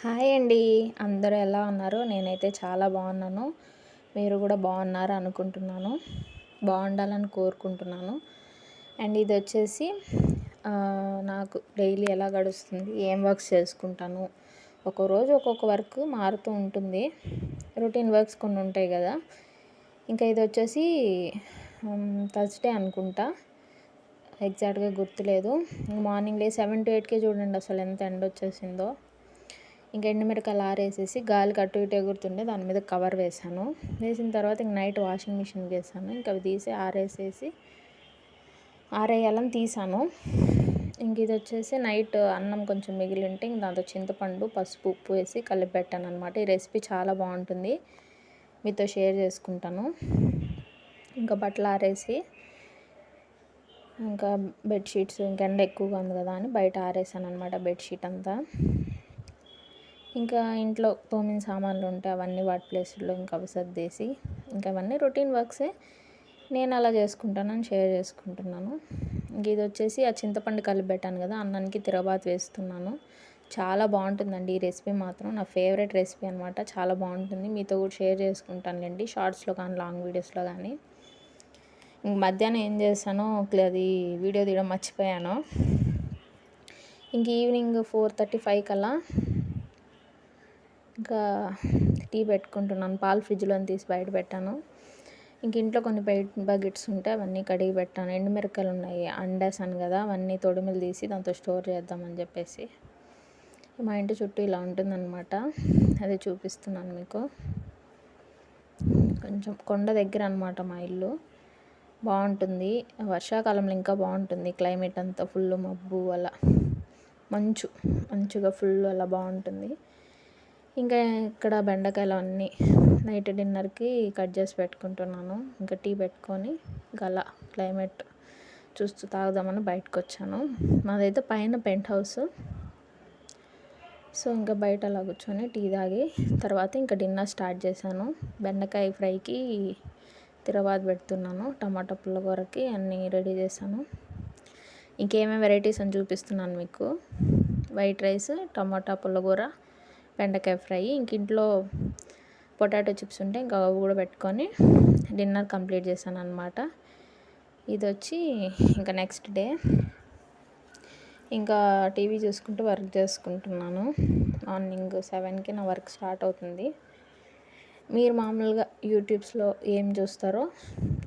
Hi అండి. అందరూ ఎలా ఉన్నారు? నేనైతే చాలా బాగున్నాను. మీరు కూడా బాగున్నారు అనుకుంటున్నాను. బాగుండాలని కోరుకుంటున్నాను. అండ్ ఇది వచ్చేసి నాకు డైలీ ఎలా గడుస్తుంది, ఏం వర్క్స్ చేసుకుంటాను. ఒక్కొరోజు ఒక్కొక్క వర్క్ మారుతూ ఉంటుంది. రొటీన్ వర్క్స్ కొన్ని ఉంటాయి కదా. ఇంకా ఇది వచ్చేసి థర్స్డే అనుకుంటా, ఎగ్జాక్ట్గా గుర్తులేదు. మార్నింగ్ 7 to 8కే చూడండి అసలు ఎంత ఎండ వచ్చేసిందో. ఇంక ఎండుమిరకాయలు ఆరేసేసి గాలికి అటు ఇటు ఎగురుతుండే దాని మీద కవర్ వేసాను. వేసిన తర్వాత ఇంక నైట్ వాషింగ్ మిషన్కి వేసాను. ఇంకా అవి తీసి ఆరేయాలని తీసాను. ఇంక ఇది వచ్చేసి నైట్ అన్నం కొంచెం మిగిలి ఉంటే ఇంక దాంతో చింతపండు, పసుపు, ఉప్పు వేసి కలిపి పెట్టాను అనమాట. ఈ రెసిపీ చాలా బాగుంటుంది, మీతో షేర్ చేసుకుంటాను. ఇంకా బట్టలు ఆరేసి ఇంకా బెడ్షీట్స్ ఇంక ఎండ ఎక్కువగా ఉంది కదా అని బయట ఆరేసాను అనమాట బెడ్షీట్ అంతా. ఇంకా ఇంట్లో తోమిన సామాన్లు ఉంటే అవన్నీ వాటి ప్లేస్లో ఇంకా అవి సర్దేసి ఇంకా అవన్నీ రొటీన్ వర్క్సే, నేను అలా చేసుకుంటానని షేర్ చేసుకుంటున్నాను. ఇంక ఇది వచ్చేసి ఆ చింతపండు కలిపి పెట్టాను కదా, అన్నానికి తిరగబాతు వేస్తున్నాను. చాలా బాగుంటుందండి ఈ రెసిపీ మాత్రం, నా ఫేవరెట్ రెసిపీ అనమాట. చాలా బాగుంటుంది, మీతో కూడా షేర్ చేసుకుంటానులేండి షార్ట్స్లో కానీ లాంగ్ వీడియోస్లో కానీ. ఇంక మధ్యాహ్నం ఏం చేశానో అది వీడియో తీయడం మర్చిపోయాను. ఇంక ఈవినింగ్ 4:35 కల్లా ఇంకా టీ పెట్టుకుంటున్నాను. పాలు ఫ్రిడ్జ్లో తీసి బయట పెట్టాను. ఇంక ఇంట్లో కొన్ని బకెట్స్ ఉంటే అవన్నీ కడిగి పెట్టాను. ఎండుమిరకాయలు ఉన్నాయి, అండేసాను కదా, అవన్నీ తొడిమిలు తీసి దాంతో స్టోర్ చేద్దామని చెప్పేసి. మా ఇంటి చుట్టూ ఇలా ఉంటుందన్నమాట, అది చూపిస్తున్నాను మీకు. కొంచెం కొండ దగ్గర అనమాట మా ఇల్లు. బాగుంటుంది, వర్షాకాలంలో ఇంకా బాగుంటుంది క్లైమేట్ అంతా. ఫుల్ మబ్బు అలా మంచుగా ఫుల్ అలా బాగుంటుంది. ఇంకా ఇక్కడ బెండకాయలు అన్నీ నైట్ డిన్నర్కి కట్ చేసి పెట్టుకుంటున్నాను. ఇంకా టీ పెట్టుకొని ఇంకా అలా క్లైమేట్ చూస్తూ తాగుదామని బయటకు వచ్చాను. మాదైతే పైన పెంట్ హౌస్. సో ఇంకా బయట అలా కూర్చొని టీ తాగి తర్వాత ఇంకా డిన్నర్ స్టార్ట్ చేశాను. బెండకాయ ఫ్రైకి తిరగబాతు పెడుతున్నాను, టమాటా పుల్లగూరకి అన్నీ రెడీ చేశాను. ఇంకేమేమి వెరైటీస్ అని చూపిస్తున్నాను మీకు. వైట్ రైస్, టమాటా పుల్లగూర, బెండకాయ ఫ్రై. ఇంక ఇంట్లో పొటాటో చిప్స్ ఉంటే ఇంకా అవి కూడా పెట్టుకొని డిన్నర్ కంప్లీట్ చేశాను అనమాట. ఇది వచ్చి ఇంకా నెక్స్ట్ డే ఇంకా టీవీ చూసుకుంటూ వర్క్ చేసుకుంటున్నాను. మార్నింగ్ 7కి నా వర్క్ స్టార్ట్ అవుతుంది. మీరు మామూలుగా యూట్యూబ్స్లో ఏం చూస్తారో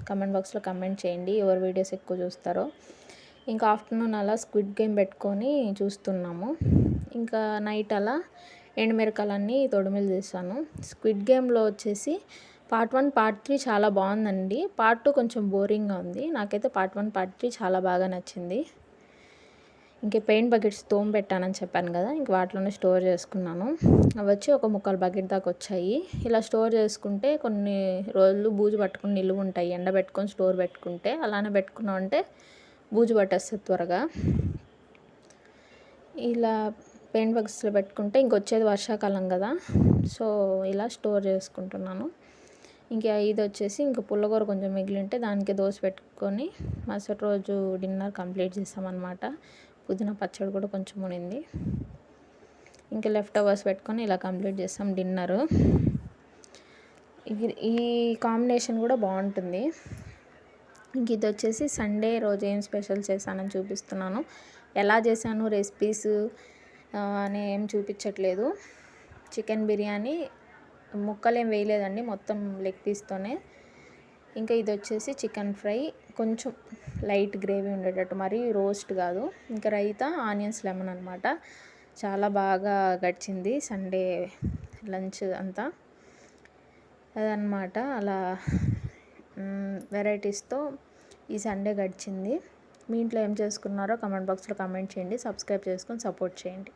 కమెంట్ బాక్స్లో కమెంట్ చేయండి, ఎవరి వీడియోస్ ఎక్కువ చూస్తారో. ఇంకా ఆఫ్టర్నూన్ అలా స్క్విడ్ గేమ్ పెట్టుకొని చూస్తున్నాము. ఇంకా నైట్ అలా ఎండుమిరకాయలన్నీ తొడిమిలు చేశాను. స్క్విడ్ గేమ్లో వచ్చేసి పార్ట్ 1, పార్ట్ 3 చాలా బాగుందండి. పార్ట్ 2 కొంచెం బోరింగ్గా ఉంది. నాకైతే పార్ట్ 1, పార్ట్ 3 చాలా బాగా నచ్చింది. ఇంకే పెయింట్ బకెట్స్ పెట్టానని చెప్పాను కదా, ఇంక వాటిలోనే స్టోర్ చేసుకున్నాను. అవి వచ్చి ఒక 3/4 బకెట్ దాకా వచ్చాయి. ఇలా స్టోర్ చేసుకుంటే కొన్ని రోజులు బూజు పట్టుకుని నిలువ ఉంటాయి. ఎండబెట్టుకొని స్టోర్ పెట్టుకుంటే, అలానే పెట్టుకున్నామంటే బూజు పట్టేస్తుంది త్వరగా. ఇలా పెయింట్ బాక్స్లో పెట్టుకుంటే ఇంకొచ్చేది వర్షాకాలం కదా, సో ఇలా స్టోర్ చేసుకుంటున్నాను. ఇంకా ఇది వచ్చేసి ఇంకా పుల్లగూర కొంచెం మిగిలింటే దానికి దోశ పెట్టుకొని మరుసటి రోజు డిన్నర్ కంప్లీట్ చేసామన్నమాట. పుదీనా పచ్చడి కూడా కొంచెం ఉండింది. ఇంకా లెఫ్ట్ ఓవర్స్ పెట్టుకొని ఇలా కంప్లీట్ చేసాం డిన్నరు. ఈ కాంబినేషన్ కూడా బాగుంటుంది. ఇంక ఇది వచ్చేసి సండే రోజు ఏం స్పెషల్ చేశానని చూపిస్తున్నాను. ఎలా చేశాను రెసిపీస్ అని ఏం చూపించట్లేదు. చికెన్ బిర్యానీ ముక్కలు ఏం వేయలేదండి, మొత్తం లెగ్ పీస్తోనే. ఇంకా ఇది వచ్చేసి చికెన్ ఫ్రై, కొంచెం లైట్ గ్రేవీ ఉండేటట్టు, మరీ రోస్ట్ కాదు. ఇంకా రైతా, ఆనియన్స్, లెమన్ అనమాట. చాలా బాగా గడిచింది సండే లంచ్ అంతా. అదనమాట, అలా వెరైటీస్తో ఈ సండే గడిచింది. మీ ఇంట్లో ఏం చేసుకున్నారో కమెంట్ బాక్స్లో కమెంట్ చేయండి. సబ్స్క్రైబ్ చేసుకొని సపోర్ట్ చేయండి.